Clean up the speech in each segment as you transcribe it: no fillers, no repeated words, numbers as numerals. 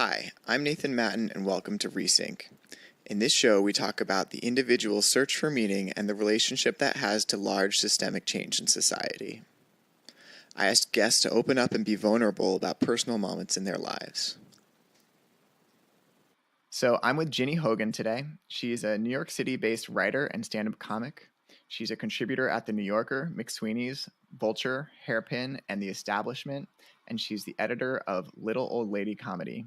Hi, I'm Nathan Matten, and welcome to Resync. In this show, we talk about the individual's search for meaning and the relationship that has to large systemic change in society. I asked guests to open up and be vulnerable about personal moments in their lives. So I'm with Ginny Hogan today. She's a New York City-based writer and stand-up comic. She's a contributor at The New Yorker, McSweeney's, Vulture, Hairpin, and The Establishment, and she's the editor of Little Old Lady Comedy.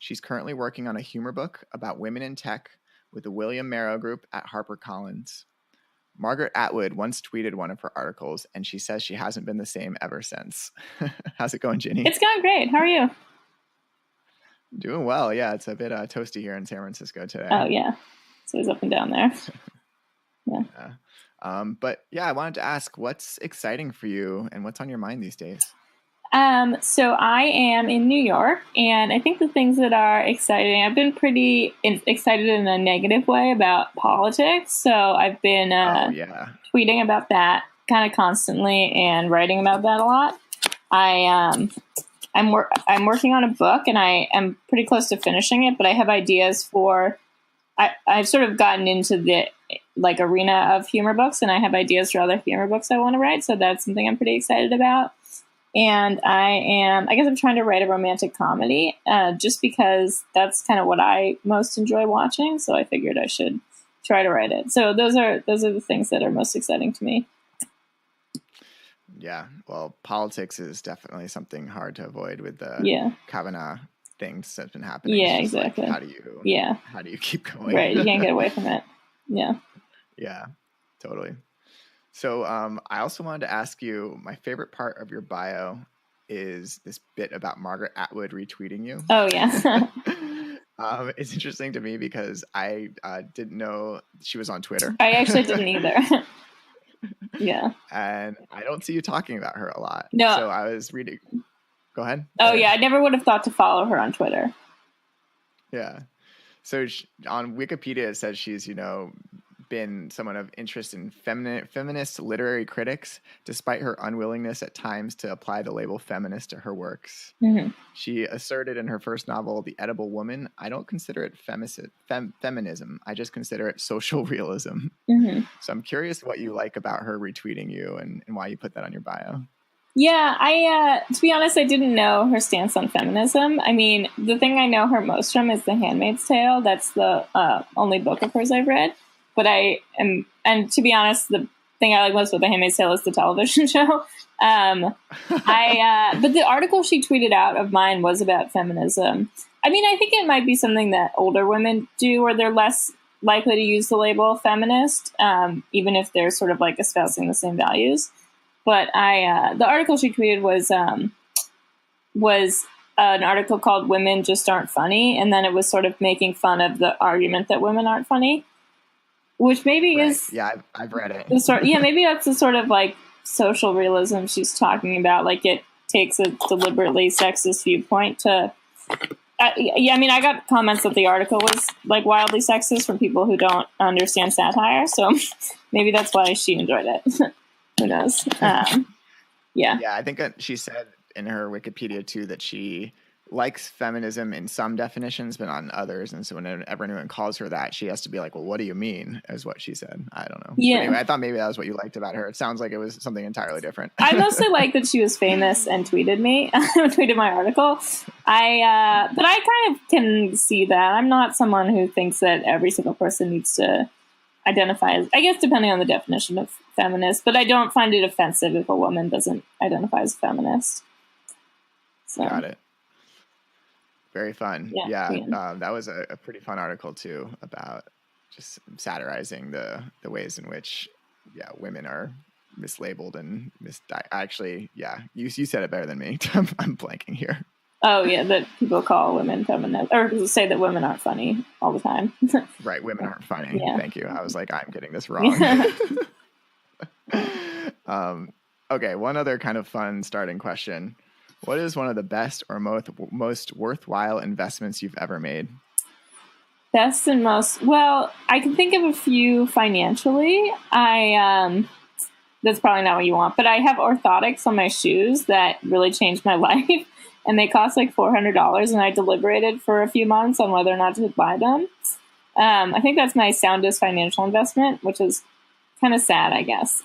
She's currently working on a humor book about women in tech with the William Marrow Group at HarperCollins. Margaret Atwood once tweeted one of her articles, and she says she hasn't been the same ever since. How's it going, Ginny? It's going great. How are you? Doing well. Yeah, it's a bit toasty here in San Francisco today. Oh, yeah. So it's up and down there. Yeah. But yeah, I wanted to ask, what's exciting for you and what's on your mind these days? So I am in New York, and I think the things that are exciting, I've been pretty excited in a negative way about politics. So I've been tweeting about that kind of constantly and writing about that a lot. I'm working on a book, and I am pretty close to finishing it, but I have ideas for. I've sort of gotten into the arena of humor books, and I have ideas for other humor books I want to write. So that's something I'm pretty excited about. And I guess I'm trying to write a romantic comedy, just because that's kind of what I most enjoy watching. So I figured I should try to write it. So those are the things that are most exciting to me. Yeah. Well, politics is definitely something hard to avoid with the Kavanaugh things that's been happening. Yeah, exactly. How do you keep going? Right. You can't get away from it. Yeah. Yeah, totally. So I also wanted to ask you, my favorite part of your bio is this bit about Margaret Atwood retweeting you. Oh, yeah. It's interesting to me because I didn't know she was on Twitter. I actually didn't either. Yeah. And I don't see you talking about her a lot. No. So I was reading. Go ahead. Oh, yeah. I never would have thought to follow her on Twitter. Yeah. So on Wikipedia, it says she's, been someone of interest in feminist literary critics, despite her unwillingness at times to apply the label feminist to her works. Mm-hmm. She asserted in her first novel, The Edible Woman, I don't consider it feminism. I just consider it social realism. Mm-hmm. So I'm curious what you like about her retweeting you and why you put that on your bio. Yeah, to be honest, I didn't know her stance on feminism. I mean, the thing I know her most from is The Handmaid's Tale. That's the only book of hers I've read. But and to be honest, the thing I like most about The Handmaid's Tale is the television show. But the article she tweeted out of mine was about feminism. I mean, I think it might be something that older women do, where they're less likely to use the label feminist, even if they're sort of like espousing the same values. But the article she tweeted was an article called "Women Just Aren't Funny," and then it was sort of making fun of the argument that women aren't funny. Which maybe is... Yeah, I've read it. Maybe that's the sort of like social realism she's talking about. Like it takes a deliberately sexist viewpoint to... I got comments that the article was like wildly sexist from people who don't understand satire. So maybe that's why she enjoyed it. Who knows? Yeah, I think that she said in her Wikipedia too that she likes feminism in some definitions, but not in others. And so whenever anyone calls her that, she has to be like, well, what do you mean? Is what she said. I don't know. Yeah. But anyway, I thought maybe that was what you liked about her. It sounds like it was something entirely different. I mostly like that she was famous and tweeted me, tweeted my article. But I kind of can see that. I'm not someone who thinks that every single person needs to identify as, I guess, depending on the definition of feminist, but I don't find it offensive if a woman doesn't identify as a feminist. So. Got it. Very fun. Yeah. That was a pretty fun article too, about just satirizing the ways in which women are mislabeled and actually you said it better than me. I'm blanking here. Oh yeah, that people call women feminist, or say that women aren't funny all the time. Right, women aren't funny. Yeah. Thank you. I was like, I'm getting this wrong. Okay, one other kind of fun starting question. What is one of the best or most worthwhile investments you've ever made? Best and most, well, I can think of a few financially. That's probably not what you want, but I have orthotics on my shoes that really changed my life. and they cost like $400, and I deliberated for a few months on whether or not to buy them. I think that's my soundest financial investment, which is kind of sad, I guess.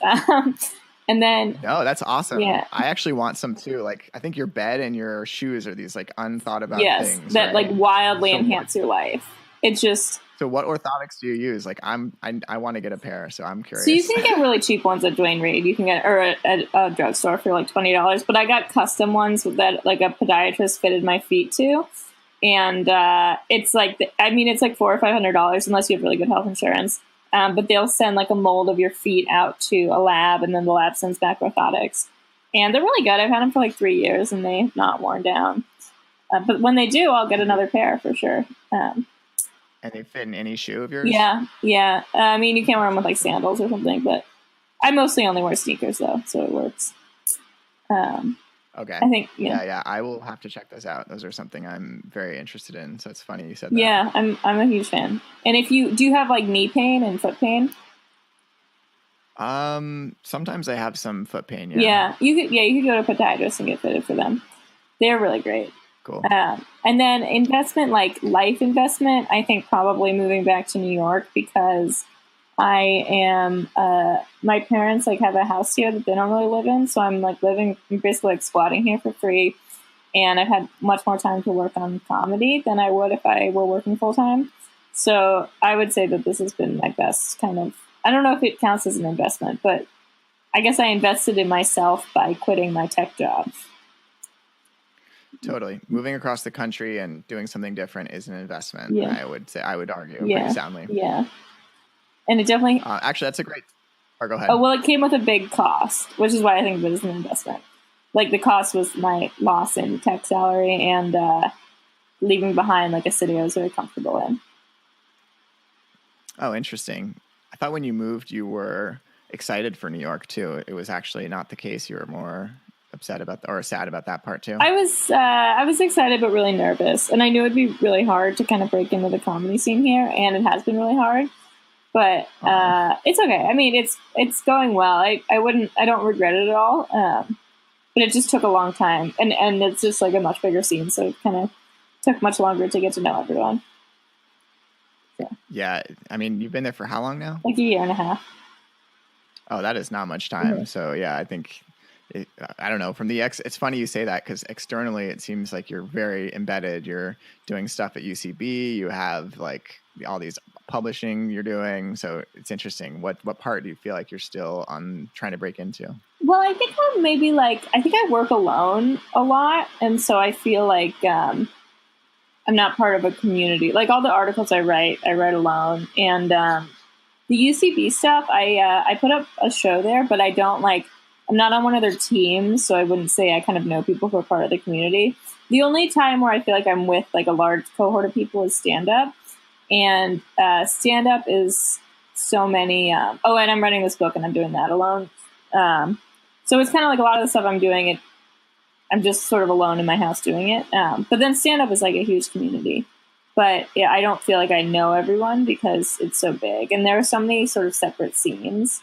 And then no, that's awesome. Yeah. I actually want some too. Like, I think your bed and your shoes are these like unthought about things that right? like wildly enhance your life. It's just. So what orthotics do you use? Like I want to get a pair, so I'm curious. So you can get really cheap ones at Dwayne Reed. You can get or at a drugstore for like $20. But I got custom ones that like a podiatrist fitted my feet to, and it's like it's like $400 or $500 unless you have really good health insurance. But they'll send like a mold of your feet out to a lab, and then the lab sends back orthotics, and they're really good. I've had them for like 3 years, and they've not worn down. But when they do, I'll get another pair for sure. And they fit in any shoe of yours? Yeah. You can't wear them with like sandals or something, but I mostly only wear sneakers though, so it works. Okay. I think yeah. I will have to check those out. Those are something I'm very interested in. So it's funny you said that. Yeah, I'm a huge fan. And do you have like knee pain and foot pain? Sometimes I have some foot pain. Yeah. You could go to a podiatrist and get fitted for them. They're really great. Cool. And then investment, like life investment, I think probably moving back to New York because I am, my parents like have a house here that they don't really live in. So I'm basically like squatting here for free. And I've had much more time to work on comedy than I would if I were working full time. So I would say that this has been my best kind of, I don't know if it counts as an investment, but I guess I invested in myself by quitting my tech job. Totally. Moving across the country and doing something different is an investment. Yeah. I would argue pretty soundly. Yeah. And it definitely... actually, that's a great... Or go ahead. Oh, well, it came with a big cost, which is why I think of it as an investment. Like, the cost was my loss in tech salary and leaving behind, like, a city I was very comfortable in. Oh, interesting. I thought when you moved, you were excited for New York, too. It was actually not the case. You were more upset about or sad about that part, too. I was excited, but really nervous. And I knew it'd be really hard to kind of break into the comedy scene here, and it has been really hard. But it's okay. I mean, it's going well. I don't regret it at all. But it just took a long time, and it's just like a much bigger scene, so it kind of took much longer to get to know everyone. Yeah, I mean, you've been there for how long now? Like a year and a half. Oh, that is not much time. Mm-hmm. So yeah, I think I don't know. From the it's funny you say that because externally it seems like you're very embedded. You're doing stuff at UCB. You have like all these publishing you're doing. So it's interesting. What part do you feel like you're still on trying to break into? Well, I think I'm maybe I think I work alone a lot, and so I feel like I'm not part of a community. Like all the articles I write alone, and the UCB stuff, I put up a show there, but I don't I'm not on one of their teams, so I wouldn't say I kind of know people who are part of the community. The only time where I feel like I'm with like a large cohort of people is stand-up. And stand-up is so many... and I'm writing this book, and I'm doing that alone. So it's kind of like a lot of the stuff I'm doing, I'm just sort of alone in my house doing it. But then stand-up is like a huge community. But yeah, I don't feel like I know everyone because it's so big. And there are so many sort of separate scenes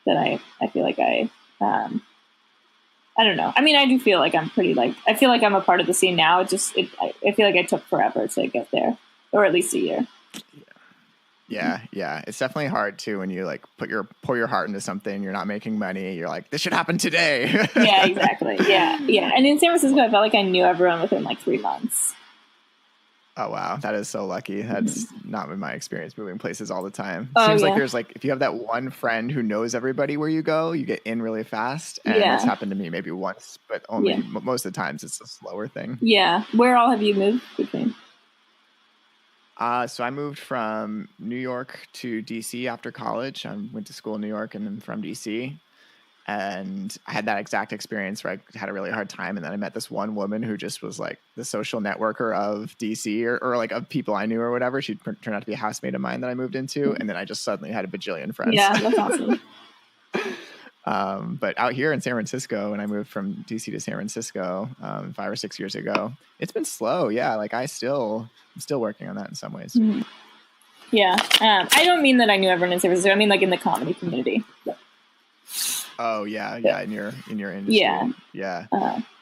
that I feel like I don't know. I mean, I do feel like I'm pretty I feel like I'm a part of the scene now. I feel like it took forever to get there, or at least a year. Yeah. It's definitely hard too when you pour your heart into something. You're not making money. You're like, this should happen today. Yeah, exactly. Yeah. And in San Francisco, I felt like I knew everyone within 3 months. Oh, wow. That is so lucky. That's not been my experience moving places all the time. Oh, Seems like there's if you have that one friend who knows everybody where you go, you get in really fast. And it's happened to me maybe once, but only most of the times it's a slower thing. Yeah. Where all have you moved between? So I moved from New York to DC after college. I went to school in New York and then from DC. And I had that exact experience where I had a really hard time. And then I met this one woman who just was like the social networker of DC or like of people I knew or whatever. She turned out to be a housemate of mine that I moved into. And then I just suddenly had a bajillion friends. Yeah, that's awesome. But out here in San Francisco, when I moved from DC to San Francisco 5 or 6 years ago, it's been slow. Yeah, I'm still working on that in some ways. Mm-hmm. Yeah. I don't mean that I knew everyone in San Francisco. I mean in the comedy community. Oh yeah, in your industry. Yeah. Yeah.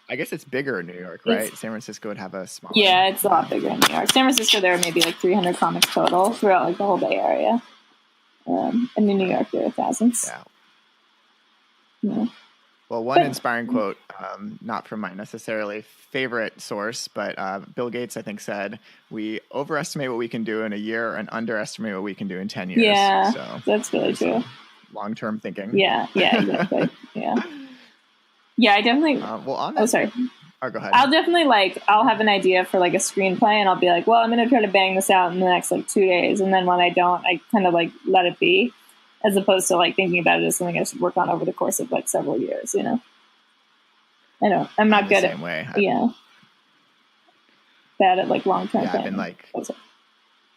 I guess it's bigger in New York, right? San Francisco would have a smaller. Yeah, it's a lot bigger in New York. San Francisco, there are maybe like 300 comics total throughout like the whole Bay Area. And in New York, there are thousands. Yeah. Well, one inspiring quote, not from my necessarily favorite source, but Bill Gates, I think, said, "We overestimate what we can do in a year and underestimate what we can can do in 10 years." Yeah, so that's really true. Long-term thinking. Yeah, exactly. Yeah, I definitely. Sorry. Oh, go ahead. I'll definitely I'll have an idea for like a screenplay, and I'll be like, well, I'm going to try to bang this out in the next like 2 days, and then when I don't, I kind of like let it be, as opposed to like thinking about it as something I should work on over the course of like several years. You know, I know I'm not good at way. Bad at like long term. Yeah,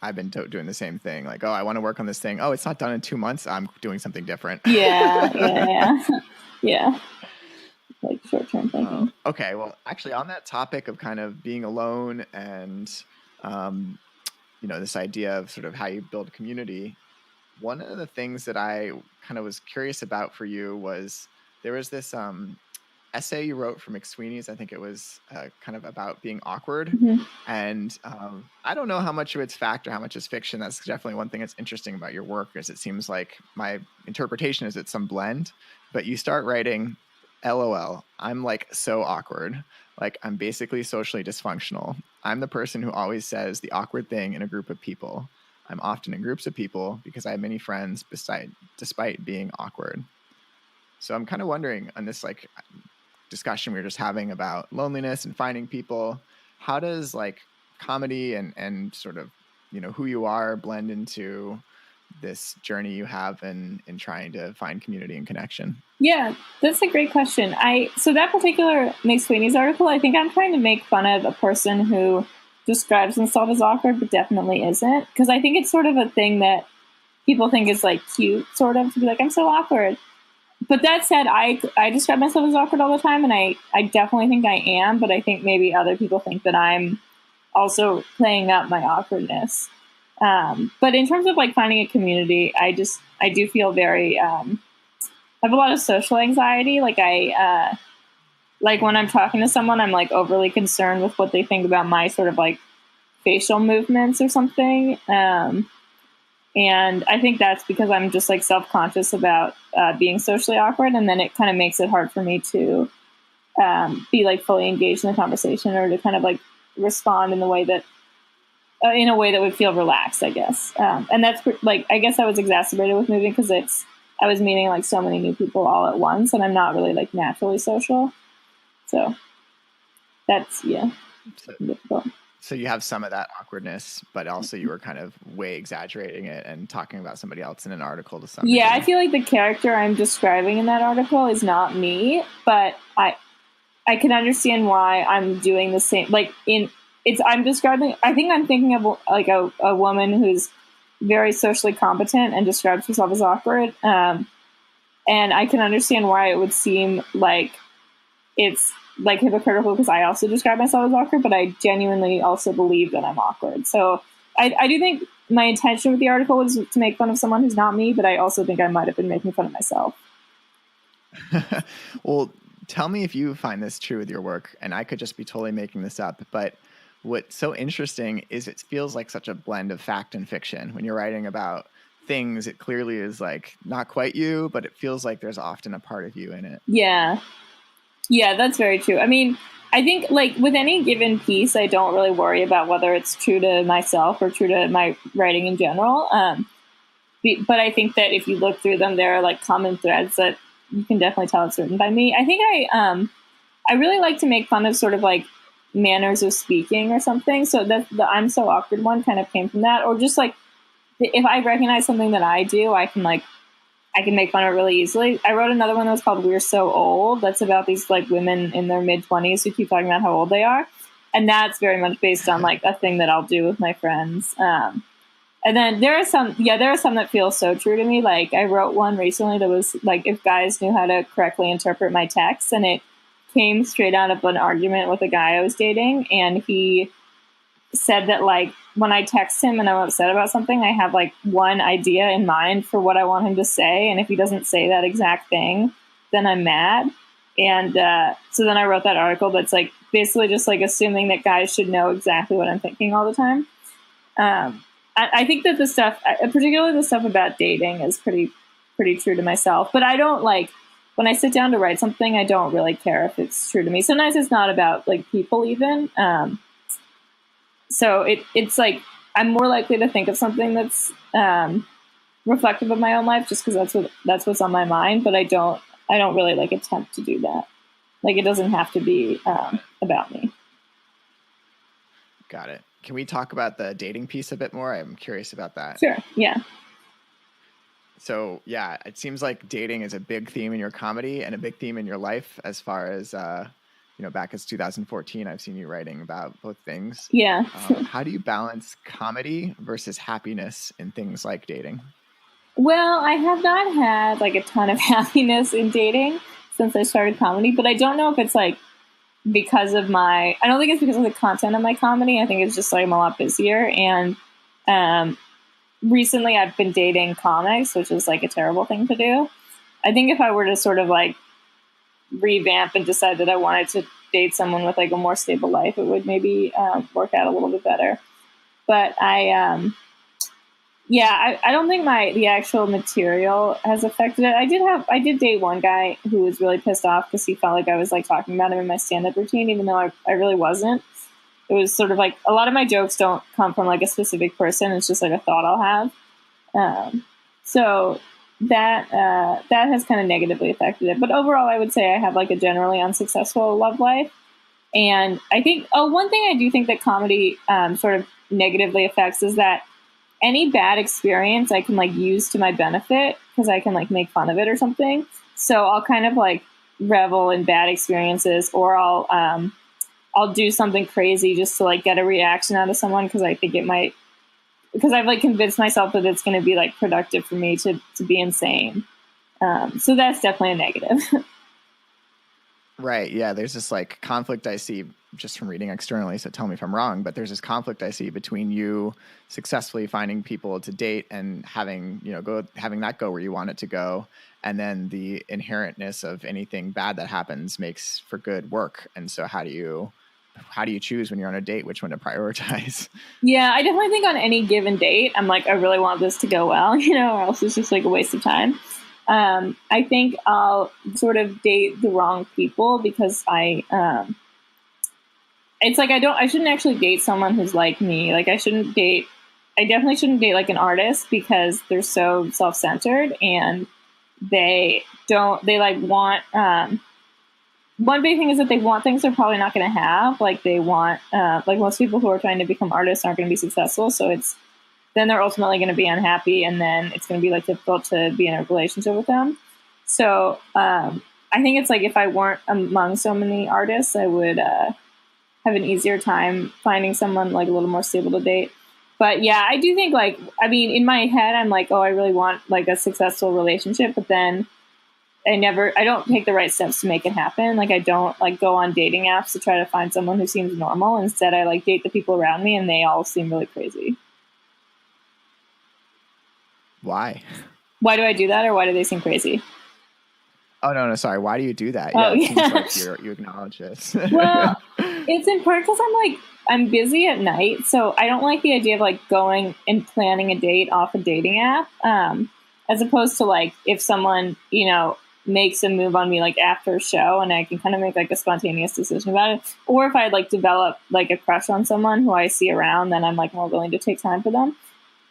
I've been doing the same thing. Like, oh, I want to work on this thing. Oh, it's not done in 2 months. I'm doing something different. Yeah. Like short-term thinking. Okay, well, actually, on that topic of kind of being alone and, this idea of sort of how you build community, one of the things that I kind of was curious about for you was there was this essay you wrote for McSweeney's. I think it was kind of about being awkward. Mm-hmm. And I don't know how much of it's fact or how much is fiction. That's definitely one thing that's interesting about your work, is it seems like my interpretation is it's some blend. But you start writing, LOL, I'm like so awkward. Like, I'm basically socially dysfunctional. I'm the person who always says the awkward thing in a group of people. I'm often in groups of people because I have many friends despite being awkward. So I'm kind of wondering, on this like discussion we were just having about loneliness and finding people, how does like comedy and sort of, who you are blend into this journey you have in trying to find community and connection? Yeah, that's a great question. So that particular McSweeney's article, I think I'm trying to make fun of a person who describes himself as awkward, but definitely isn't. Because I think it's sort of a thing that people think is like cute, sort of, to be like, I'm so awkward. But that said, I describe myself as awkward all the time, and I definitely think I am, but I think maybe other people think that I'm also playing up my awkwardness. But in terms of like finding a community, I do feel very, I have a lot of social anxiety. Like like when I'm talking to someone, I'm like overly concerned with what they think about my sort of like facial movements or something. And I think that's because I'm just like self-conscious about being socially awkward. And then it kind of makes it hard for me to be like fully engaged in the conversation, or to kind of like respond in the way that, in a way that would feel relaxed, I guess. And that's like, I guess I was exacerbated with moving because I was meeting like so many new people all at once, and I'm not really like naturally social. So that's, difficult. So you have some of that awkwardness, but also you were kind of way exaggerating it and talking about somebody else in an article to some degree. I feel like the character I'm describing in that article is not me, but I can understand why I'm doing the same. Like I'm describing, I think I'm thinking of like a woman who's very socially competent and describes herself as awkward. And I can understand why it would seem like it's like hypocritical, because I also describe myself as awkward, but I genuinely also believe that I'm awkward. So I do think my intention with the article was to make fun of someone who's not me, but I also think I might have been making fun of myself. Well, tell me if you find this true with your work, and I could just be totally making this up, but what's so interesting is it feels like such a blend of fact and fiction. When you're writing about things, it clearly is like not quite you, but it feels like there's often a part of you in it. Yeah, that's very true. I mean, I think like with any given piece, I don't really worry about whether it's true to myself or true to my writing in general. But I think that if you look through them, there are like common threads that you can definitely tell it's written by me. I think I really like to make fun of sort of like manners of speaking or something. So that the I'm so awkward one kind of came from that. Or just like, if I recognize something that I do, I can make fun of it really easily. I wrote another one that was called We're So Old. That's about these like women in their mid-20s who keep talking about how old they are. And that's very much based on like a thing that I'll do with my friends. And then there are some that feel so true to me. Like I wrote one recently that was like, if guys knew how to correctly interpret my text, and it came straight out of an argument with a guy I was dating. And he said that like, when I text him and I'm upset about something, I have like one idea in mind for what I want him to say. And if he doesn't say that exact thing, then I'm mad. And so then I wrote that article that's like basically just like assuming that guys should know exactly what I'm thinking all the time. I think that the stuff, particularly the stuff about dating, is pretty true to myself. But I don't like, when I sit down to write something, I don't really care if it's true to me. Sometimes it's not about like people even. So it's like I'm more likely to think of something that's reflective of my own life just because that's what's on my mind. But I don't really like attempt to do that. Like it doesn't have to be about me. Got it. Can we talk about the dating piece a bit more? I'm curious about that. Sure. Yeah. So yeah, it seems like dating is a big theme in your comedy and a big theme in your life. As far as back as 2014, I've seen you writing about both things. Yeah. How do you balance comedy versus happiness in things like dating? Well, I have not had like a ton of happiness in dating since I started comedy, but I don't know if it's like because of I don't think it's because of the content of my comedy. I think it's just like I'm a lot busier. And recently I've been dating comics, which is like a terrible thing to do. I think if I were to sort of like revamp and decide that I wanted to date someone with like a more stable life, it would maybe work out a little bit better. But I don't think the actual material has affected it. I did date one guy who was really pissed off because he felt like I was like talking about him in my stand-up routine, even though I really wasn't. It was sort of like a lot of my jokes don't come from like a specific person. It's just like a thought I'll have. So that has kind of negatively affected it. But overall, I would say I have like a generally unsuccessful love life. And I think one thing I do think that comedy sort of negatively affects is that any bad experience I can like use to my benefit because I can like make fun of it or something. So I'll kind of like revel in bad experiences, or I'll do something crazy just to like get a reaction out of someone because I think it might, because I've like convinced myself that it's going to be like productive for me to be insane. So that's definitely a negative. Right. Yeah. There's this like conflict I see just from reading externally. So tell me if I'm wrong, but there's this conflict I see between you successfully finding people to date and having that go where you want it to go. And then the inherentness of anything bad that happens makes for good work. And so how do you choose when you're on a date, which one to prioritize? Yeah, I definitely think on any given date, I'm like, I really want this to go well, or else it's just like a waste of time. I think I'll sort of date the wrong people because it's like I shouldn't actually date someone who's like me. Like I definitely shouldn't date like an artist because they're so self-centered and they like want, one big thing is that they want things they're probably not going to have. Like they want, like most people who are trying to become artists aren't going to be successful. So then they're ultimately going to be unhappy, and then it's going to be like difficult to be in a relationship with them. So I think it's like if I weren't among so many artists, I would have an easier time finding someone like a little more stable to date. But yeah, I do think like, I mean, in my head, I'm like, oh, I really want like a successful relationship, but then I don't take the right steps to make it happen. Like I don't like go on dating apps to try to find someone who seems normal. Instead, I like date the people around me and they all seem really crazy. Why? Why do I do that, or why do they seem crazy? Oh, no, sorry. Why do you do that? Oh, yeah. It seems like you acknowledge this. Well, it's in part because I'm busy at night, so I don't like the idea of like going and planning a date off a dating app, as opposed to like if someone, makes a move on me like after a show and I can kind of make like a spontaneous decision about it. Or if I like develop like a crush on someone who I see around, then I'm like more willing to take time for them.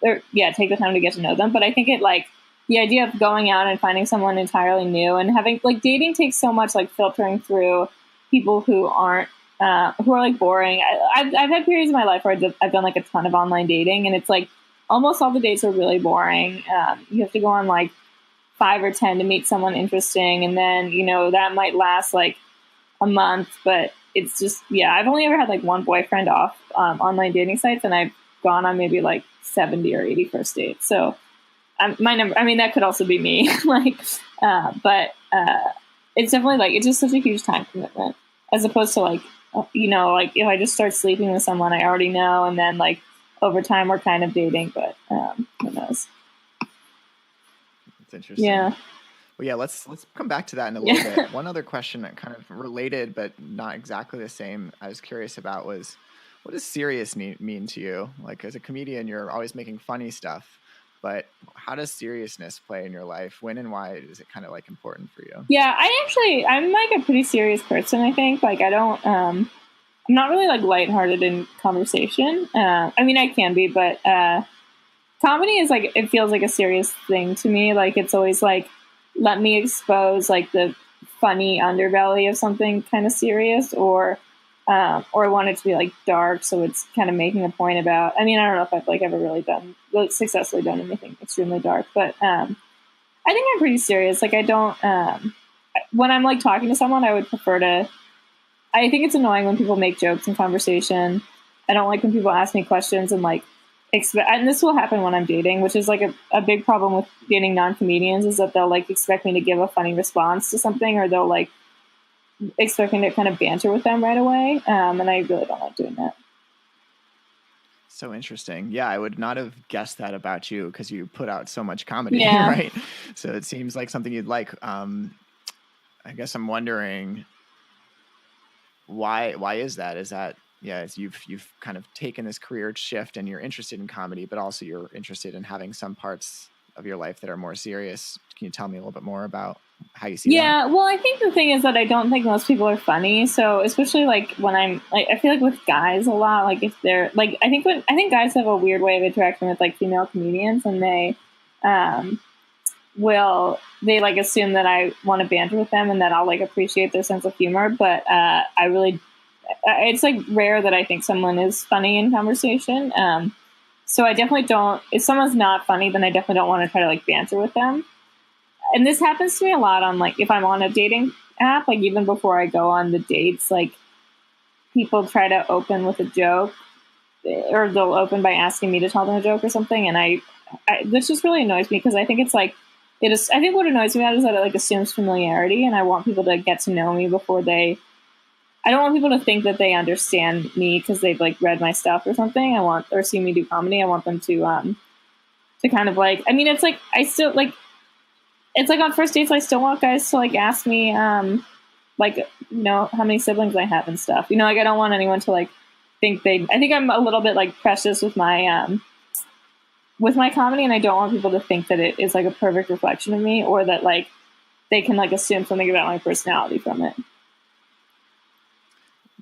Or take the time to get to know them. But I think it like the idea of going out and finding someone entirely new and having like dating takes so much like filtering through people who aren't who are like boring. I've had periods in my life where I've done like a ton of online dating, and it's like almost all the dates are really boring. You have to go on like 5 or 10 to meet someone interesting, and then that might last like a month. But it's just I've only ever had like one boyfriend off online dating sites, and I've gone on maybe like 70 or 80 first dates. So my number, I mean, that could also be me. But it's definitely like, it's just such a huge time commitment as opposed to like, like if I just start sleeping with someone I already know, and then like over time we're kind of dating, but who knows? It's interesting. Yeah. Well, yeah, let's come back to that in a little bit. One other question that kind of related but not exactly the same I was curious about was, what does serious mean to you? Like, as a comedian, you're always making funny stuff, but how does seriousness play in your life? When and why is it kind of like important for you? Yeah, I'm like a pretty serious person, I think. Like, I'm not really like lighthearted in conversation. I mean, I can be, but comedy is like, it feels like a serious thing to me. Like, it's always like, let me expose like the funny underbelly of something kind of serious, or I want it to be like dark, so it's kind of making a point about. I mean, I don't know if I've like ever really successfully done anything extremely dark, but I think I'm pretty serious. Like, I don't. When I'm like talking to someone, I would prefer to. I think it's annoying when people make jokes in conversation. I don't like when people ask me questions and like and this will happen when I'm dating, which is like a big problem with dating non-comedians, is that they'll like expect me to give a funny response to something, or they'll like expect me to kind of banter with them right away. And I really don't like doing that. So interesting. Yeah, I would not have guessed that about you because you put out so much comedy, Yeah. right? So it seems like something you'd like. I guess I'm wondering why is that? Is that, yeah, you've kind of taken this career shift and you're interested in comedy, but also you're interested in having some parts of your life that are more serious. Can you tell me a little bit more about how you see that? Yeah, well, I think the thing is that I don't think most people are funny. So especially like when I'm like, I feel like with guys a lot, like if they're like, I think guys have a weird way of interacting with like female comedians, and they they like assume that I want to banter with them and that I'll like appreciate their sense of humor. But it's like rare that I think someone is funny in conversation. So I definitely don't. If someone's not funny, then I definitely don't want to try to like banter with them. And this happens to me a lot on like if I'm on a dating app, like even before I go on the dates, like people try to open with a joke, or they'll open by asking me to tell them a joke or something, and I this just really annoys me because I think it's like it is. I think what annoys me about it is that it like assumes familiarity, and I want people to get to know me before they. I don't want people to think that they understand me because they've like read my stuff or something. Or see me do comedy. I want them to kind of like. I mean, it's like I still like. It's like on first dates, I still want guys to like ask me, like, you know, how many siblings I have and stuff. You know, like I don't want anyone to like think I think I'm a little bit like precious with my comedy, and I don't want people to think that it is like a perfect reflection of me, or that like they can like assume something about my personality from it.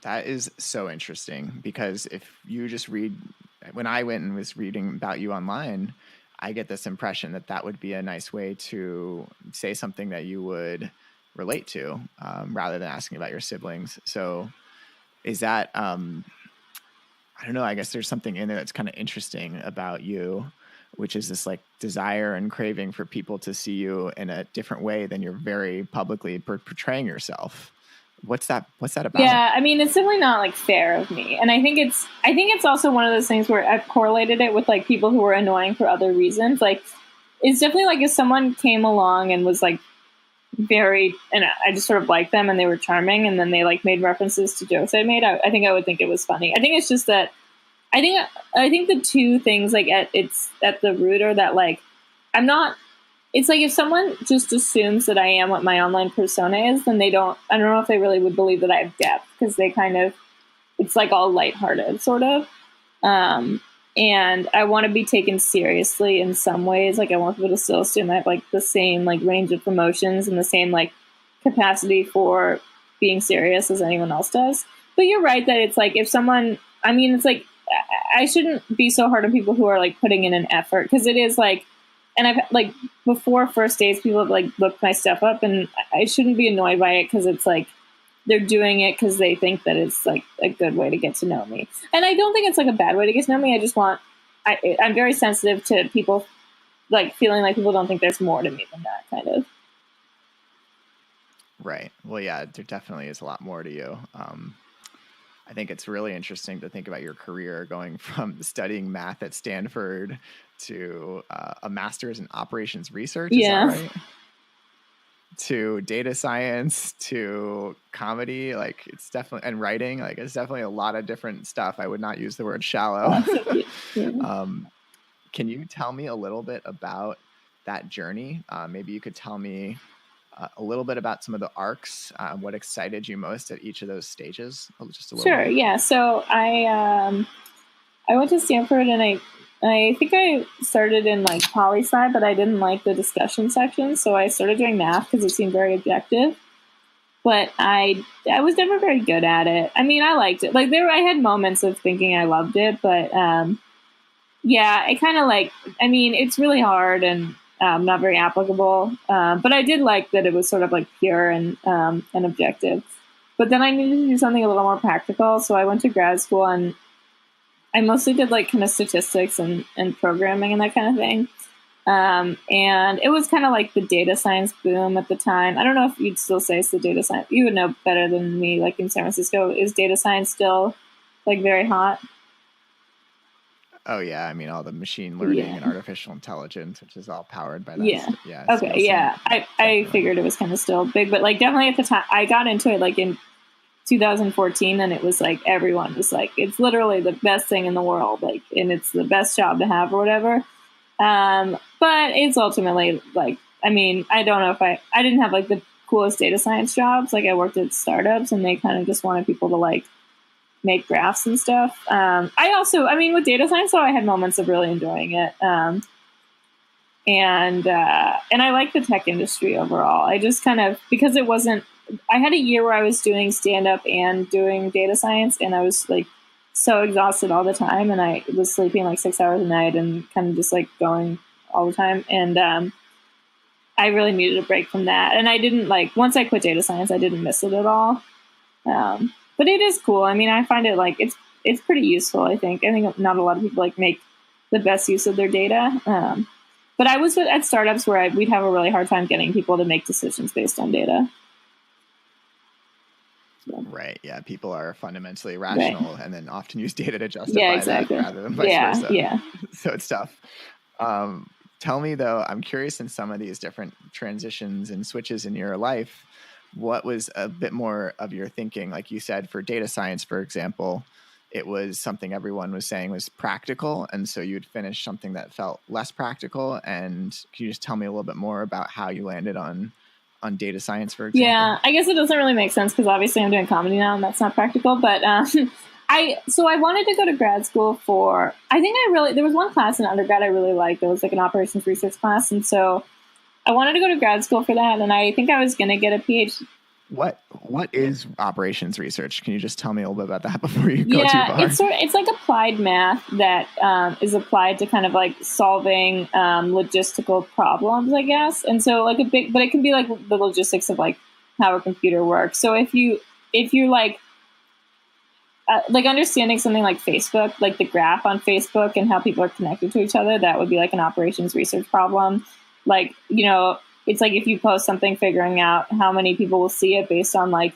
That is so interesting, because if you just read, when I went and was reading about you online, I get this impression that that would be a nice way to say something that you would relate to, rather than asking about your siblings. So is that, I don't know, I guess there's something in there that's kind of interesting about you, which is this like desire and craving for people to see you in a different way than you're very publicly portraying yourself. What's that about? Yeah, I mean, it's definitely not like fair of me, and I think it's also one of those things where I've correlated it with like people who are annoying for other reasons. Like, it's definitely like if someone came along and was like and I just sort of liked them and they were charming, and then they like made references to jokes I made, I think I would think it was funny. I think it's just that I think the two things like at the root are that like I'm not. It's like if someone just assumes that I am what my online persona is, then I don't know if they really would believe that I have depth, because they kind of, it's like all lighthearted sort of. And I want to be taken seriously in some ways. Like I want people to still assume I have like the same like range of emotions and the same like capacity for being serious as anyone else does. But you're right that it's like if someone, I mean, it's like I shouldn't be so hard on people who are like putting in an effort, because it is like, and I've like before first dates, people have like looked my stuff up, and I shouldn't be annoyed by it, because it's like they're doing it because they think that it's like a good way to get to know me. And I don't think it's like a bad way to get to know me. I just I'm very sensitive to people like feeling like people don't think there's more to me than that kind of. Right. Well, yeah, there definitely is a lot more to you. I think it's really interesting to think about your career going from studying math at Stanford to a master's in operations research. Yeah. Is that right? To data science, to comedy. Like it's definitely, and writing, like it's definitely a lot of different stuff. I would not use the word shallow. Yeah. Can you tell me a little bit about that journey? Maybe you could tell me a little bit about some of the arcs, what excited you most at each of those stages? Just a little Sure. bit. Yeah. So I went to Stanford, and I think I started in like poli-sci, but I didn't like the discussion section, so I started doing math because it seemed very objective. But I was never very good at it. I mean, I liked it. Like I had moments of thinking I loved it, but yeah, it kind of like, I mean, it's really hard and not very applicable. But I did like that it was sort of like pure and objective. But then I needed to do something a little more practical, so I went to grad school, and I mostly did like kind of statistics and programming and that kind of thing. And it was kind of like the data science boom at the time. I don't know if you'd still say it's the data science. You would know better than me. Like in San Francisco, is data science still like very hot? Oh yeah, I mean all the machine learning and artificial intelligence, which is all powered by that. Yeah. Yeah. Okay. Yeah. I figured it was kind of still big, but like definitely at the time, I got into it like in 2014, and it was like everyone was like, it's literally the best thing in the world, like, and it's the best job to have or whatever. But it's ultimately like, I mean, I don't know if I didn't have like the coolest data science jobs. Like I worked at startups, and they kind of just wanted people to like make graphs and stuff. I mean, with data science, though, I had moments of really enjoying it. And I like the tech industry overall. I just kind of, because it wasn't, I had a year where I was doing stand up and doing data science, and I was like so exhausted all the time, and I was sleeping like 6 hours a night and kind of just like going all the time. And I really needed a break from that. And I didn't like, once I quit data science, I didn't miss it at all. But it is cool. I mean, I find it like it's pretty useful. I think not a lot of people like make the best use of their data. But I was at startups where we'd have a really hard time getting people to make decisions based on data. Right. Yeah. People are fundamentally rational, and then often use data to justify exactly. that rather than vice versa. Yeah. So it's tough. Tell me though, I'm curious in some of these different transitions and switches in your life, what was a bit more of your thinking? Like you said, for data science, for example, it was something everyone was saying was practical. And so you'd finish something that felt less practical. And can you just tell me a little bit more about how you landed on data science, for example? Yeah, I guess it doesn't really make sense because obviously I'm doing comedy now, and that's not practical. But I wanted to go to grad school for, there was one class in undergrad I really liked. It was like an operations research class. And so I wanted to go to grad school for that. And I think I was going to get a PhD. What is operations research? Can you just tell me a little bit about that before you go too far? It's like applied math that is applied to kind of like solving logistical problems, I guess. And so like but it can be like the logistics of like how a computer works. So if you're like understanding something like Facebook, like the graph on Facebook and how people are connected to each other, that would be like an operations research problem. Like, it's like if you post something, figuring out how many people will see it based on like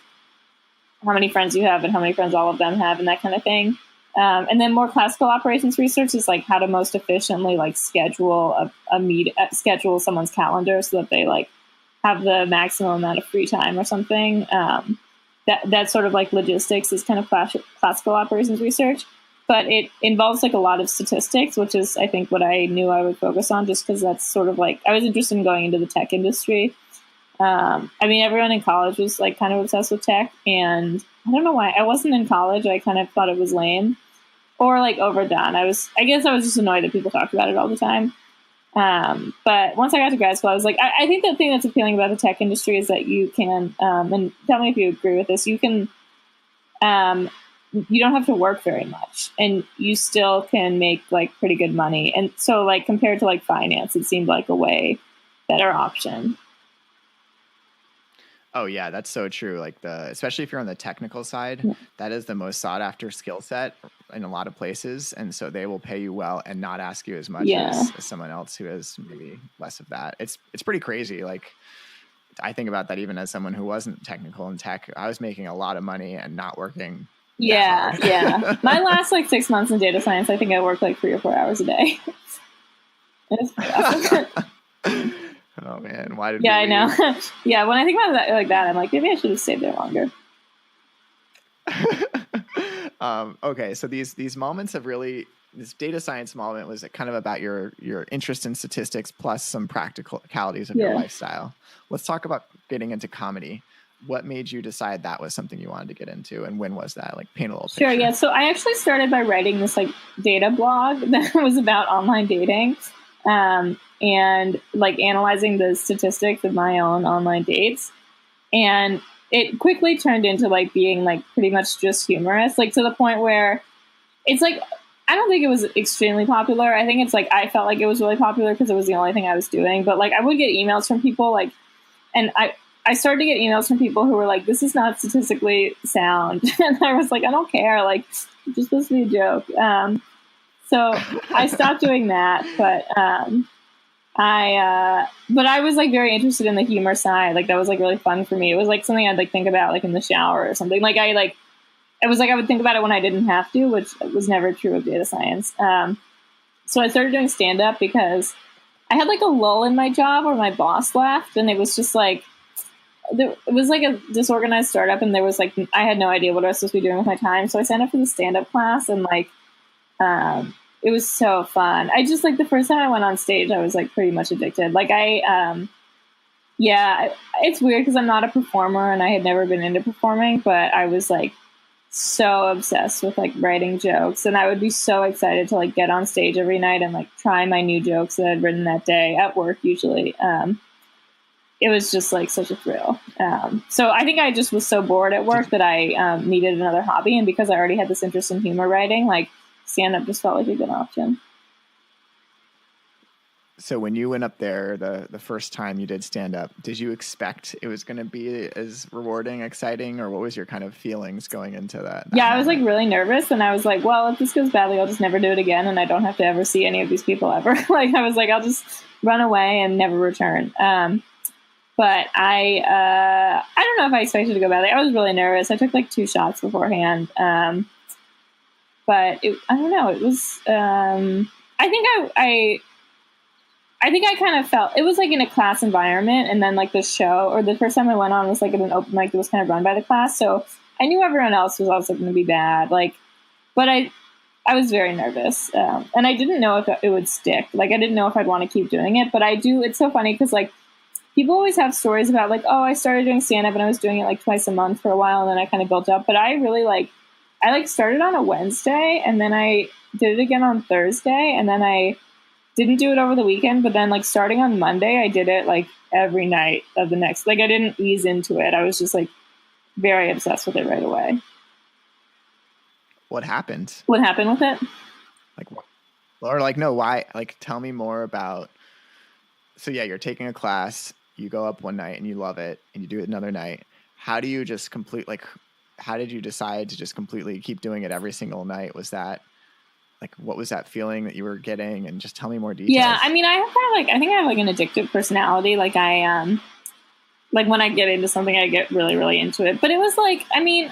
how many friends you have and how many friends all of them have and that kind of thing. And then more classical operations research is like how to most efficiently like schedule schedule someone's calendar so that they like have the maximum amount of free time or something. That sort of like logistics is kind of classical operations research. But it involves like a lot of statistics, which is, I think, what I knew I would focus on, just because that's sort of like, I was interested in going into the tech industry. I mean, everyone in college was like kind of obsessed with tech, and I don't know why. I wasn't in college. I kind of thought it was lame or like overdone. I guess I was just annoyed that people talked about it all the time. But once I got to grad school, I was like, I think the thing that's appealing about the tech industry is that you can, and tell me if you agree with this, you can, you don't have to work very much, and you still can make like pretty good money. And so like compared to like finance, it seemed like a way better option. Oh yeah, that's so true. Like especially if you're on the technical side, that is the most sought after skill set in a lot of places. And so they will pay you well and not ask you as much as someone else who has maybe less of that. It's pretty crazy. Like I think about that even as someone who wasn't technical in tech. I was making a lot of money and not working. Yeah. My last like 6 months in data science, I think I worked like 3 or 4 hours a day. It's awesome. Oh man, why did? Yeah, I know. Yeah, when I think about it like that, I'm like, maybe I should have stayed there longer. Okay, so these moments of really this data science moment was kind of about your interest in statistics plus some practicalities of your lifestyle. Let's talk about getting into comedy. What made you decide that was something you wanted to get into, and when was that? Like, paint a little picture. Sure, yeah. So I actually started by writing this like data blog that was about online dating, and like analyzing the statistics of my own online dates. And it quickly turned into like being like pretty much just humorous, like to the point where it's like, I don't think it was extremely popular. I think it's like, I felt like it was really popular because it was the only thing I was doing. But like, I would get emails from people like, and I started to get emails from people who were like, this is not statistically sound. And I was like, I don't care. Like, it's just supposed to be a joke. So I stopped doing that. But I was like very interested in the humor side. Like, that was like really fun for me. It was like something I'd like think about like in the shower or something. Like it was like I would think about it when I didn't have to, which was never true of data science. So I started doing stand-up because I had like a lull in my job where my boss left, and it was just like, it was like a disorganized startup, and there was like, I had no idea what I was supposed to be doing with my time. So I signed up for the stand-up class, and like, it was so fun. I just like the first time I went on stage, I was like pretty much addicted. Like it's weird because I'm not a performer and I had never been into performing, but I was like so obsessed with like writing jokes, and I would be so excited to like get on stage every night and like try my new jokes that I'd written that day at work usually. It was just like such a thrill. So I think I just was so bored at work that I needed another hobby, and because I already had this interest in humor writing, like stand-up just felt like a good option. So when you went up there the first time you did stand-up, did you expect it was going to be as rewarding, exciting, or what was your kind of feelings going into that yeah, moment? I was like really nervous, and I was like, well, if this goes badly, I'll just never do it again, and I don't have to ever see any of these people ever. Like, I was like, I'll just run away and never return. But I don't know if I expected to go badly. I was really nervous. I took like 2 shots beforehand. But I don't know. It was, I think I kind of felt, it was like in a class environment, and then like the show, or the first time I went on was like at an open mic that was kind of run by the class. So I knew everyone else was also going to be bad. Like, but I was very nervous. And I didn't know if it would stick. Like, I didn't know if I'd want to keep doing it, but I do. It's so funny because like, people always have stories about like, oh, I started doing stand-up and I was doing it like twice a month for a while, and then I kind of built up. But I really I started on a Wednesday, and then I did it again on Thursday, and then I didn't do it over the weekend. But then like starting on Monday, I did it like every night of the next. Like, I didn't ease into it. I was just like very obsessed with it right away. What happened? What happened with it? Like, or like, no, why? Like, tell me more about. So yeah, you're taking a class. You go up one night and you love it, and you do it another night. How do you just how did you decide to just completely keep doing it every single night? Was that like, what was that feeling that you were getting? And just tell me more details. Yeah, I mean, I think I have like an addictive personality. Like, I like when I get into something, I get really, really into it. But it was like, I mean,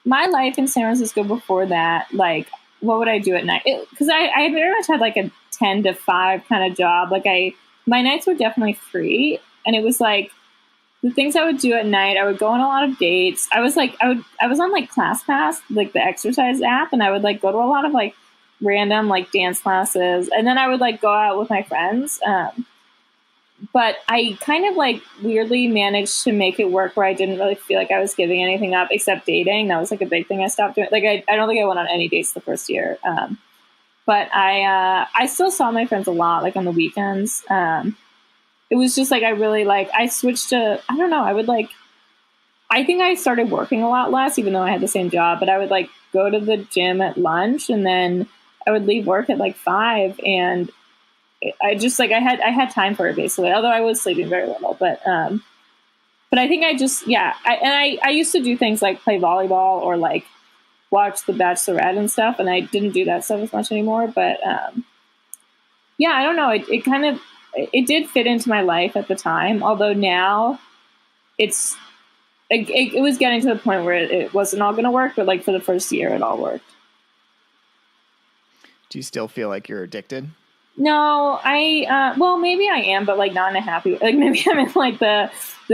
my life in San Francisco before that, like, what would I do at night? Because I very much had like a 10 to 5 kind of job. Like, my nights were definitely free, and it was like the things I would do at night. I would go on a lot of dates. I was on like ClassPass, like the exercise app, and I would like go to a lot of like random like dance classes, and then I would like go out with my friends. But I kind of like weirdly managed to make it work where I didn't really feel like I was giving anything up except dating. That was like a big thing I stopped doing. Like, I don't think I went on any dates the first year. But I still saw my friends a lot, like on the weekends. It was just like, I really I switched to, I don't know, I think I started working a lot less, even though I had the same job, but I would like go to the gym at lunch, and then I would leave work at like 5, and I just I had time for it basically, although I was sleeping very little, but I think I just, yeah. I used to do things like play volleyball or like watch The Bachelorette and stuff, and I didn't do that stuff as much anymore. But yeah, I don't know. It did fit into my life at the time, although now it was getting to the point where it wasn't all going to work, but like for the first year, it all worked. Do you still feel like you're addicted? No, well, maybe I am, but like not in a happy way. Like, maybe I'm in like the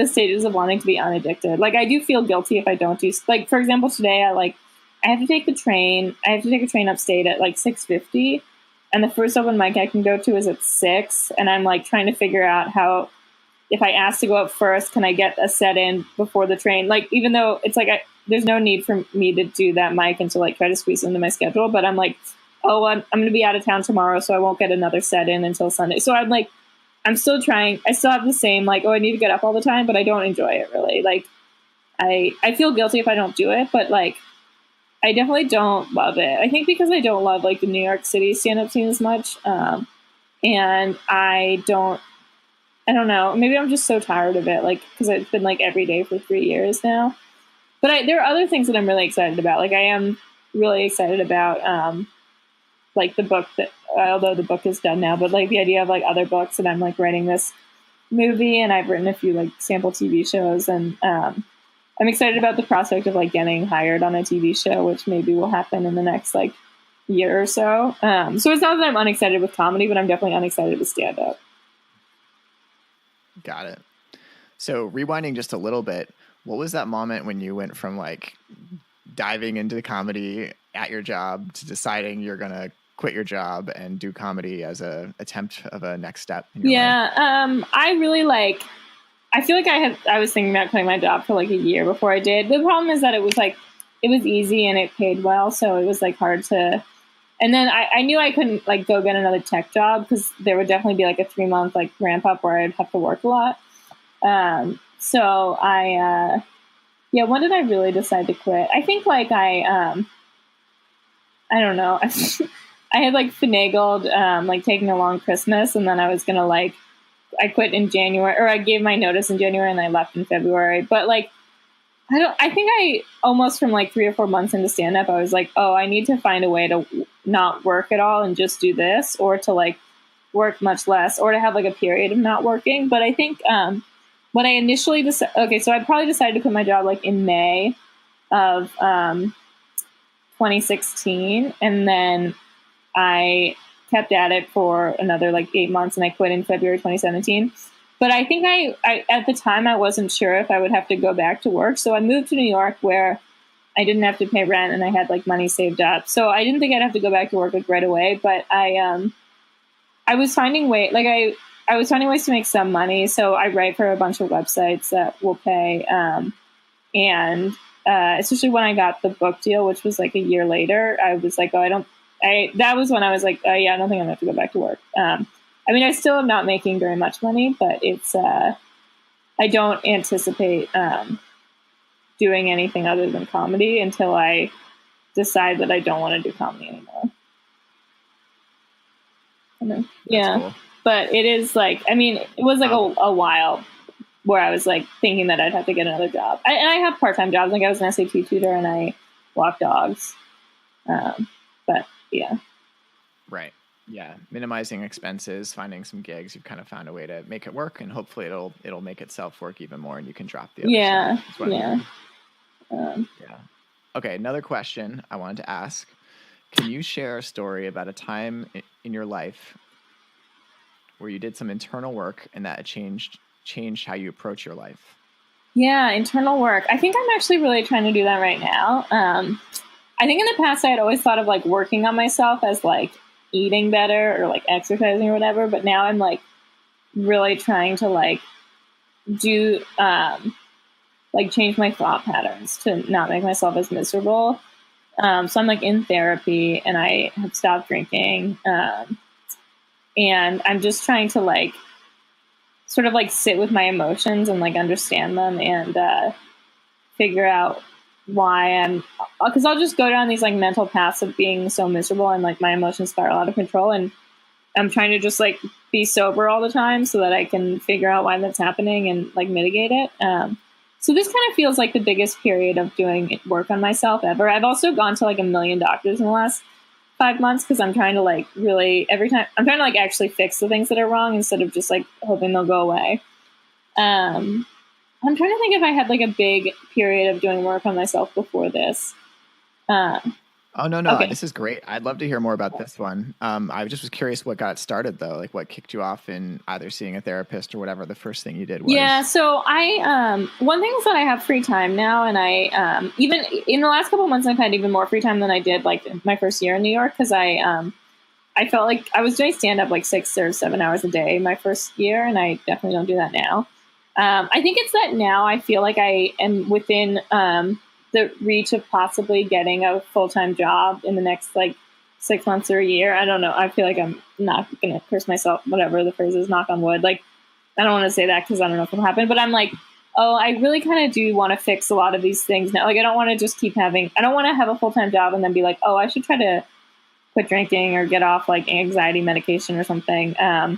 stages of wanting to be unaddicted. Like, I do feel guilty if I don't do, like, for example, today I I have to take the train. I have to take a train upstate at like 6:50, and the first open mic I can go to is at 6. And I'm like trying to figure out how, if I ask to go up first, can I get a set in before the train? Like, even though it's like there's no need for me to do that mic and to like try to squeeze into my schedule, but I'm like, oh, I'm going to be out of town tomorrow, so I won't get another set in until Sunday. So I'm like, I'm still trying. I still have the same like, oh, I need to get up all the time, but I don't enjoy it really. Like, I feel guilty if I don't do it, but like, I definitely don't love it. I think because I don't love like the New York City stand-up scene as much, and I don't know. Maybe I'm just so tired of it, like because it's been like every day for 3 years now. But there are other things that I'm really excited about. Like I am really excited about like the book that, although the book is done now, but like the idea of like other books, and I'm like writing this movie, and I've written a few like sample TV shows, and I'm excited about the prospect of like getting hired on a TV show, which maybe will happen in the next like year or so. So it's not that I'm unexcited with comedy, but I'm definitely unexcited with stand up. Got it. So rewinding just a little bit, what was that moment when you went from like diving into the comedy at your job to deciding you're going to quit your job and do comedy as a attempt of a next step in your life? I really like, I feel like I was thinking about quitting my job for like a year before I did. The problem is that it was like, it was easy and it paid well. So it was like hard to, and then I knew I couldn't like go get another tech job because there would definitely be like a 3-month like ramp up where I'd have to work a lot. So when did I really decide to quit? I think like I don't know. I had like finagled like taking a long Christmas, and then I was gonna like, I quit in January, or I gave my notice in January and I left in February. But like, I think I almost from like 3 or 4 months into stand up, I was like, oh, I need to find a way to not work at all and just do this, or to like work much less, or to have like a period of not working. But I think when I initially decided, okay, so I probably decided to quit my job like in May of 2016. And then I kept at it for another like 8 months, and I quit in February 2017. But I think I at the time I wasn't sure if I would have to go back to work. So I moved to New York where I didn't have to pay rent and I had like money saved up. So I didn't think I'd have to go back to work like right away. But I was finding I was finding ways to make some money. So I write for a bunch of websites that will pay. And especially when I got the book deal, which was like a year later, I was like, oh, that was when I was like, oh yeah, I don't think I'm gonna have to go back to work. I mean, I still am not making very much money, but it's, I don't anticipate doing anything other than comedy until I decide that I don't want to do comedy anymore. Yeah. Cool. But it is like, I mean, it was like a while where I was like thinking that I'd have to get another job. And I have part-time jobs. Like I was an SAT tutor and I walk dogs. But yeah. Right. Yeah. Minimizing expenses, finding some gigs. You've kind of found a way to make it work, and hopefully it'll make itself work even more, and you can drop the other stuff. Yeah. Yeah. Okay. Another question I wanted to ask. Can you share a story about a time in your life where you did some internal work and that changed how you approach your life? Yeah, internal work. I think I'm actually really trying to do that right now. I think in the past I had always thought of like working on myself as like eating better or like exercising or whatever, but now I'm like really trying to like do like change my thought patterns to not make myself as miserable. So I'm like in therapy and I have stopped drinking. And I'm just trying to like sort of like sit with my emotions and like understand them and figure out why because I'll just go down these like mental paths of being so miserable and like my emotions spiral out of control, and I'm trying to just like be sober all the time so that I can figure out why that's happening and like mitigate it. So this kind of feels like the biggest period of doing work on myself ever. I've also gone to like 1 million doctors in the last 5 months because I'm trying to like really every time I'm trying to like actually fix the things that are wrong instead of just like hoping they'll go away. I'm trying to think if I had like a big period of doing work on myself before this. Oh Oh, no. Okay. This is great. I'd love to hear more about this one. I just was curious what got started though, like what kicked you off in either seeing a therapist or whatever the first thing you did Yeah, was. so one thing is that I have free time now, and I even in the last couple of months I've had even more free time than I did like my first year in New York, because I felt like I was doing stand up like 6 or 7 hours a day my first year, and I definitely don't do that now. I think it's that now I feel like I am within the reach of possibly getting a full time job in the next like 6 months or a year. I don't know. I feel like I'm not gonna curse myself, whatever the phrase is, knock on wood. Like, I don't want to say that because I don't know if it'll happen, but I'm like, oh, I really kind of do want to fix a lot of these things now. Like, I don't want to just keep having, I don't want to have a full time job and then be like, oh, I should try to quit drinking or get off like anxiety medication or something. I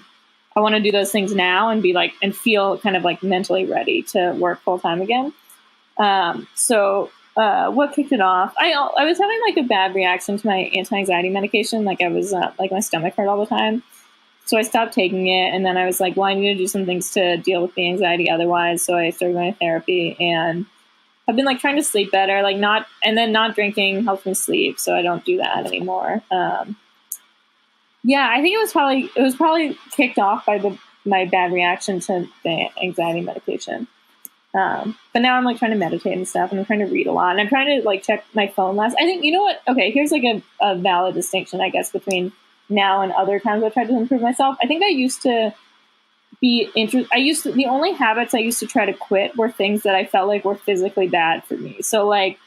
want to do those things now and be like, and feel kind of like mentally ready to work full time again. What kicked it off? I was having like a bad reaction to my anti-anxiety medication. Like I was like my stomach hurt all the time. So I stopped taking it, and then I was like, well, I need to do some things to deal with the anxiety otherwise. So I started going to therapy, and I've been like trying to sleep better, like not drinking helps me sleep, so I don't do that anymore. Yeah, I think it was probably kicked off by my bad reaction to the anxiety medication. But now I'm like trying to meditate and stuff, and I'm trying to read a lot, and I'm trying to like check my phone less. I think, you know what? Okay, here's like a valid distinction, I guess, between now and other times I've tried to improve myself. I think I used to the only habits I used to try to quit were things that I felt like were physically bad for me. So like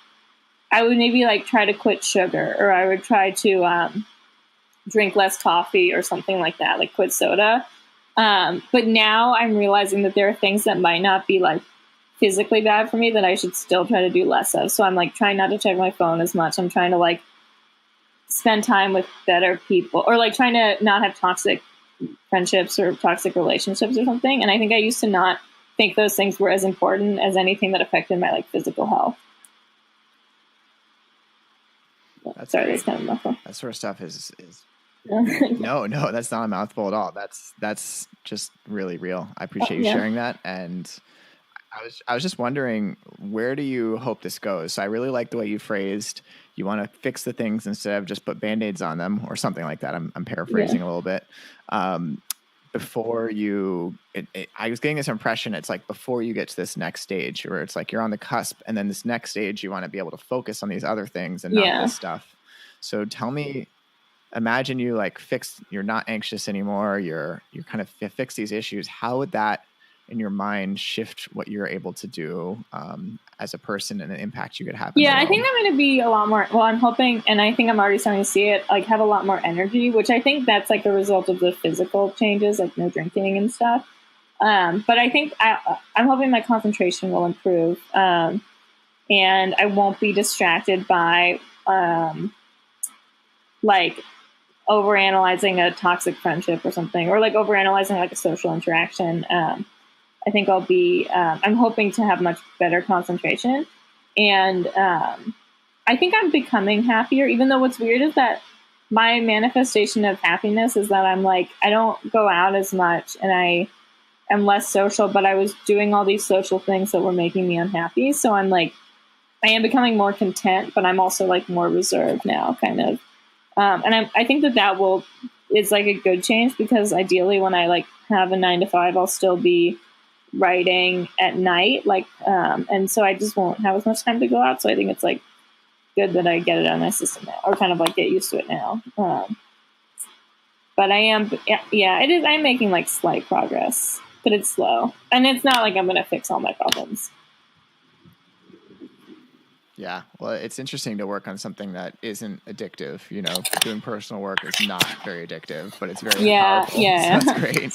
I would maybe like try to quit sugar, or I would try to drink less coffee or something like that, like quit soda. But now I'm realizing that there are things that might not be like physically bad for me that I should still try to do less of. So I'm like trying not to check my phone as much. I'm trying to like spend time with better people, or like trying to not have toxic friendships or toxic relationships or something. And I think I used to not think those things were as important as anything that affected my like physical health. That's Sorry, great. that's kind of muffled. That sort of stuff is no, that's not a mouthful at all. That's just really real. I appreciate you sharing that. And I was just wondering, where do you hope this goes? So I really like the way you phrased, you want to fix the things instead of just put Band-Aids on them or something like that. I'm paraphrasing a little bit. Before you, I was getting this impression, it's like before you get to this next stage where it's like you're on the cusp, and then this next stage, you want to be able to focus on these other things and not this stuff. So tell me, imagine you like you're not anxious anymore. You kind of fix these issues. How would that in your mind shift what you're able to do as a person and the impact you could have in the world? I think I'm going to be a lot more, well, I'm hoping, and I think I'm already starting to see it, like have a lot more energy, which I think that's like a result of the physical changes, like no drinking and stuff. But I think I'm hoping my concentration will improve, and I won't be distracted by like overanalyzing a toxic friendship or something, or like overanalyzing like a social interaction. I think I'm hoping to have much better concentration. And I think I'm becoming happier, even though what's weird is that my manifestation of happiness is that I'm like, I don't go out as much and I am less social, but I was doing all these social things that were making me unhappy. So I'm like, I am becoming more content, but I'm also like more reserved now, kind of. And I think that is like a good change, because ideally when I like have a 9 to 5, I'll still be writing at night, like and so I just won't have as much time to go out. So I think it's like good that I get it out of my system now, or kind of like get used to it now. But I am, it is. I'm making like slight progress, but it's slow, and it's not like I'm going to fix all my problems. Yeah, well, it's interesting to work on something that isn't addictive. You know, doing personal work is not very addictive, but it's very powerful. Yeah. So that's great.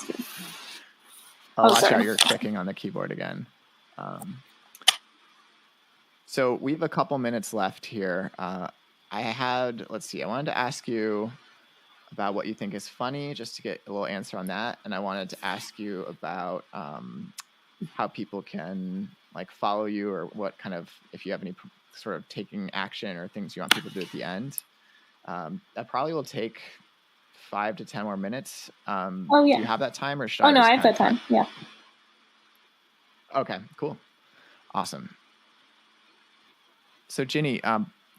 Watch out, you're clicking on the keyboard again. So we have a couple minutes left here. I wanted to ask you about what you think is funny, just to get a little answer on that. And I wanted to ask you about how people can like follow you, or what kind of, if you have any sort of taking action or things you want people to do at the end. That probably will take 5 to 10 more minutes. Do you have that time, or should I? No, I have that time. Yeah. Okay, cool. Awesome. So Ginny,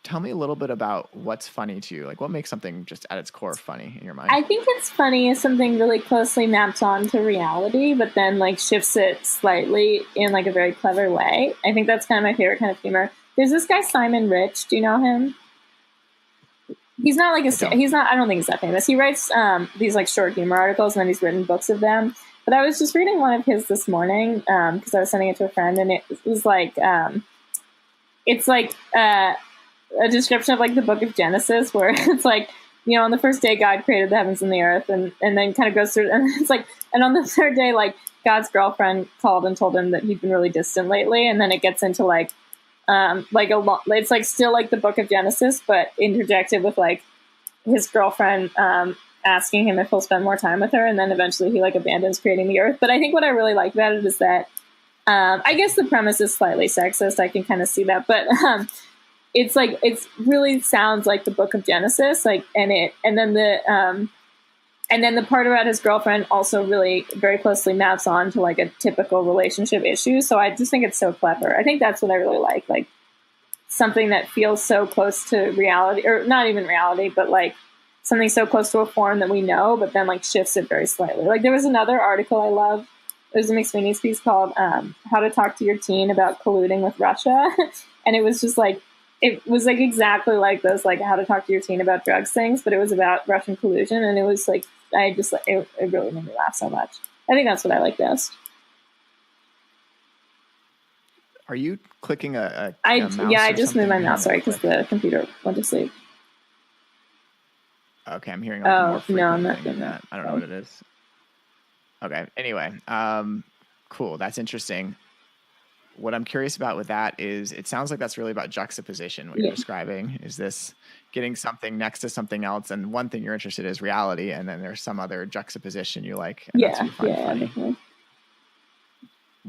tell me a little bit about what's funny to you. Like, what makes something just at its core funny in your mind? I think it's funny if something really closely maps onto reality, but then like shifts it slightly in like a very clever way. I think that's kind of my favorite kind of humor. There's this guy Simon Rich. Do you know him? He's not like he's not. I don't think he's that famous. He writes these like short humor articles, and then he's written books of them. But I was just reading one of his this morning because I was sending it to a friend, and it was like it's like a description of like the Book of Genesis, where it's like, you know, on the first day God created the heavens and the earth, and then kind of goes through, and it's like, and on the third day, like God's girlfriend called and told him that he'd been really distant lately, and then it gets into like it's like still like the Book of Genesis, but interjected with like his girlfriend asking him if he'll spend more time with her, and then eventually he like abandons creating the earth. But I think what I really like about it is that I guess the premise is slightly sexist. I can kind of see that, but it's like it's really sounds like the Book of Genesis, like and then the part about his girlfriend also really very closely maps on to like a typical relationship issue. So I just think it's so clever. I think that's what I really like something that feels so close to reality, or not even reality, but like something so close to a form that we know, but then like shifts it very slightly. Like there was another article I love. There's a McSweeney's piece called How to Talk to Your Teen About Colluding with Russia. And it was just like, it was like exactly like those, like how to talk to your teen about drugs things, but it was about Russian collusion. And it was like, I just, it really made me laugh so much. I think that's what I like best. Are you clicking a mouse? Yeah, I just moved my mouse, sorry, because the computer went to sleep. Okay, I'm hearing like a more frequent I'm not thing than that. I don't know what it is. Okay, anyway, cool. That's interesting. What I'm curious about with that is it sounds like that's really about juxtaposition, what you're describing. Is this getting something next to something else, and one thing you're interested in is reality, and then there's some other juxtaposition you like, and that's what you find funny. Definitely.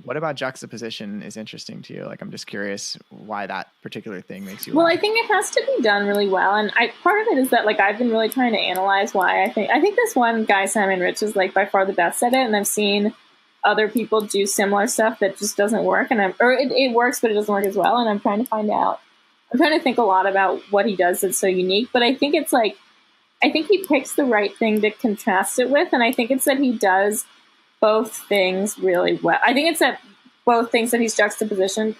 What about juxtaposition is interesting to you? Like, I'm just curious why that particular thing makes you laugh. I think it has to be done really well. And part of it is that, like, I've been really trying to analyze why I think this one guy, Simon Rich, is, like, by far the best at it. And I've seen other people do similar stuff that just doesn't work. And it works, but it doesn't work as well. And I'm trying to find out. I'm trying to think a lot about what he does that's so unique. But I think it's, like, I think he picks the right thing to contrast it with. And I think it's that he does both things really well. I think it's that both things that he's juxtapositioned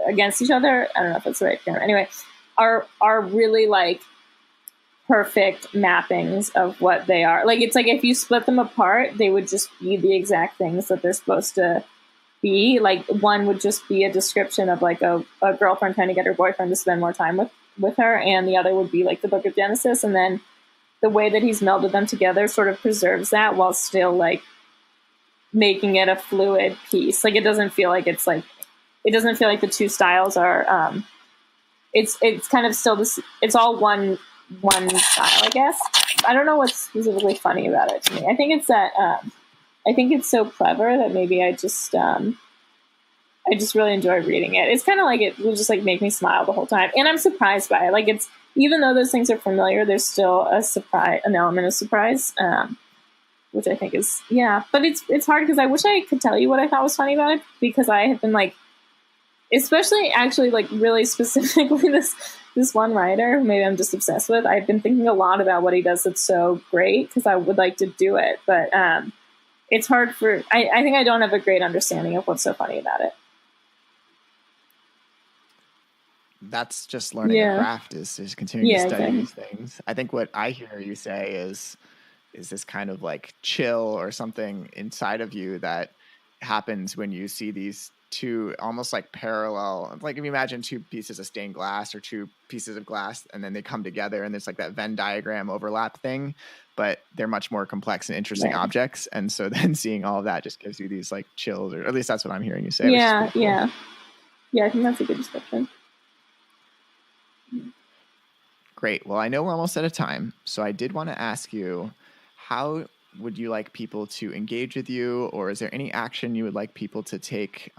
against each other, I don't know if that's the right term, anyway, are really like perfect mappings of what they are. Like, it's like if you split them apart, they would just be the exact things that they're supposed to be. Like, one would just be a description of like a girlfriend trying to get her boyfriend to spend more time with her, and the other would be like the Book of Genesis. And then the way that he's melded them together sort of preserves that while still like making it a fluid piece. Like, it doesn't feel like the two styles are it's kind of still this, it's all one style, I guess. I don't know what's specifically funny about it to me. I think it's that I think it's so clever that maybe I just really enjoy reading it. It's kind of like it will just like make me smile the whole time, and I'm surprised by it. Like, it's, even though those things are familiar, there's still an element of surprise, which I think is, but it's hard because I wish I could tell you what I thought was funny about it, because I have been like, especially actually like really specifically this one writer who maybe I'm just obsessed with. I've been thinking a lot about what he does that's so great, because I would like to do it, but it's hard for, I think I don't have a great understanding of what's so funny about it. That's just learning a craft, is continuing to study these things. I think what I hear you say is this kind of like chill or something inside of you that happens when you see these two almost like parallel, like if you imagine two pieces of stained glass or two pieces of glass, and then they come together and there's like that Venn diagram overlap thing, but they're much more complex and interesting objects. And so then seeing all of that just gives you these like chills, or at least that's what I'm hearing you say. Yeah. Cool. Yeah. I think that's a good description. Great. Well, I know we're almost out of time, so I did want to ask you, how would you like people to engage with you, or is there any action you would like people to take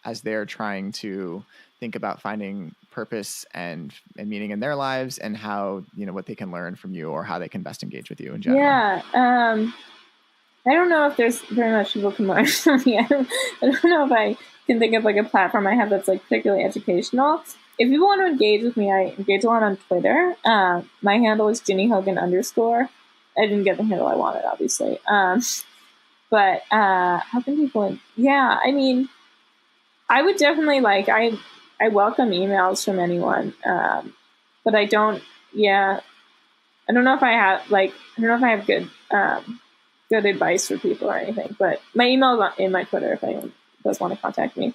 as they're trying to think about finding purpose and meaning in their lives, and how, you know, what they can learn from you, or how they can best engage with you in general? Yeah. I don't know if there's very much people can learn from me. I don't know if I can think of like a platform I have that's like particularly educational. if people want to engage with me, I engage a lot on Twitter. My handle is Ginny Hogan _. I didn't get the handle I wanted, obviously. But how can people? Yeah, I mean, I would definitely I welcome emails from anyone, but I don't. Yeah, I don't know if I have good good advice for people or anything. But my email is in my Twitter if anyone does want to contact me.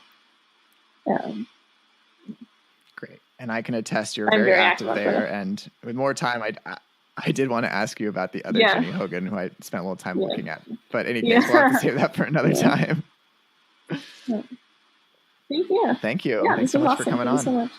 Great, and I can attest you're I'm very very active active there. And with more time, I did want to ask you about the other Ginny Hogan, who I spent a little time looking at. But in any case, we'll have to save that for another time. Thank you. Thank you. Yeah, Thanks so much awesome. for coming Thank you so on. much.